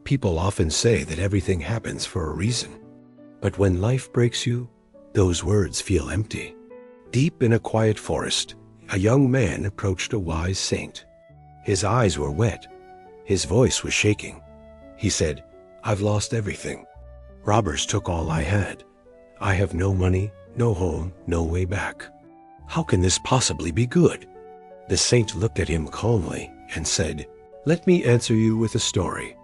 People often say that everything happens for a reason. But when life breaks you, those words feel empty. Deep in a quiet forest, a young man approached a wise saint. His eyes were wet. His voice was shaking. He said, "I've lost everything. Robbers took all I had. I have no money, no home, no way back. How can this possibly be good?" The saint looked at him calmly and said, "Let me answer you with a story.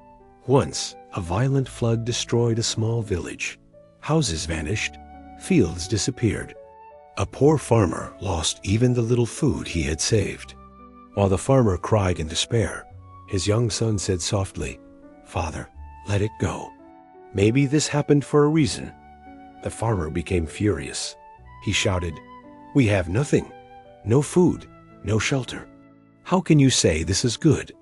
Once, a violent flood destroyed a small village. Houses vanished, fields disappeared. A poor farmer lost even the little food he had saved. While the farmer cried in despair, his young son said softly, 'Father, let it go. Maybe this happened for a reason.' The farmer became furious. He shouted, 'We have nothing, no food, no shelter. How can you say this is good?'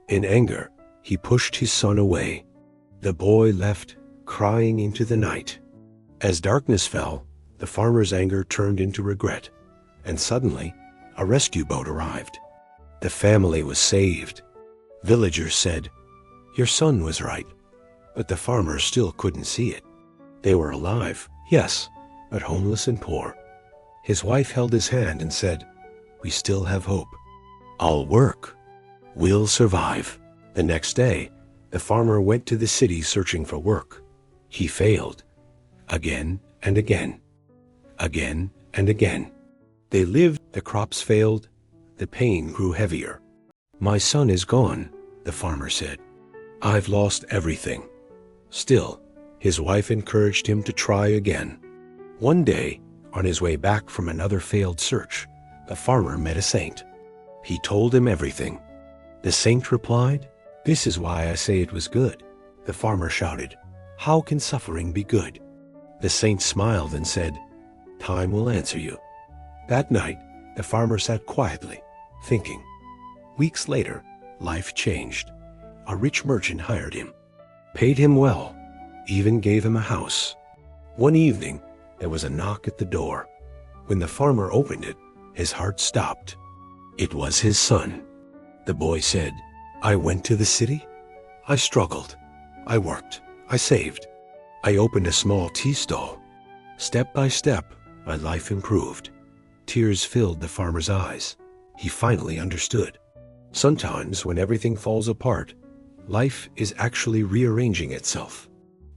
In anger, he pushed his son away. The boy left, crying into the night. As darkness fell, the farmer's anger turned into regret, and suddenly, a rescue boat arrived. The family was saved. Villagers said, 'Your son was right,' but the farmer still couldn't see it. They were alive, yes, but homeless and poor. His wife held his hand and said, 'We still have hope. I'll work. We'll survive.' The next day, the farmer went to the city searching for work. He failed. Again and again. Again and again. They lived, the crops failed, the pain grew heavier. 'My son is gone,' the farmer said. 'I've lost everything.' Still, his wife encouraged him to try again. One day, on his way back from another failed search, the farmer met a saint. He told him everything. The saint replied, 'This is why I say it was good.' The farmer shouted, 'How can suffering be good?' The saint smiled and said, 'Time will answer you.' That night, the farmer sat quietly, thinking. Weeks later, life changed. A rich merchant hired him, paid him well, even gave him a house. One evening, there was a knock at the door. When the farmer opened it, his heart stopped. It was his son. The boy said, 'I went to the city. I struggled. I worked. I saved. I opened a small tea stall. Step by step, my life improved.' Tears filled the farmer's eyes. He finally understood. Sometimes when everything falls apart, life is actually rearranging itself.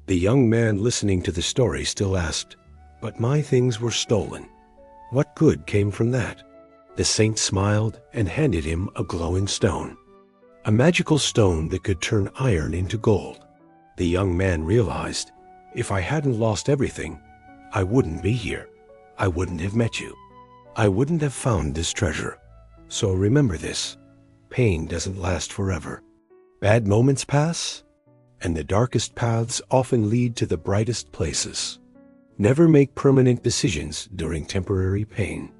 The young man listening to the story still asked, 'But my things were stolen. What good came from that?' The saint smiled and handed him a glowing stone. A magical stone that could turn iron into gold. The young man realized, if I hadn't lost everything, I wouldn't be here. I wouldn't have met you. I wouldn't have found this treasure. So remember this, pain doesn't last forever. Bad moments pass, and the darkest paths often lead to the brightest places. Never make permanent decisions during temporary pain.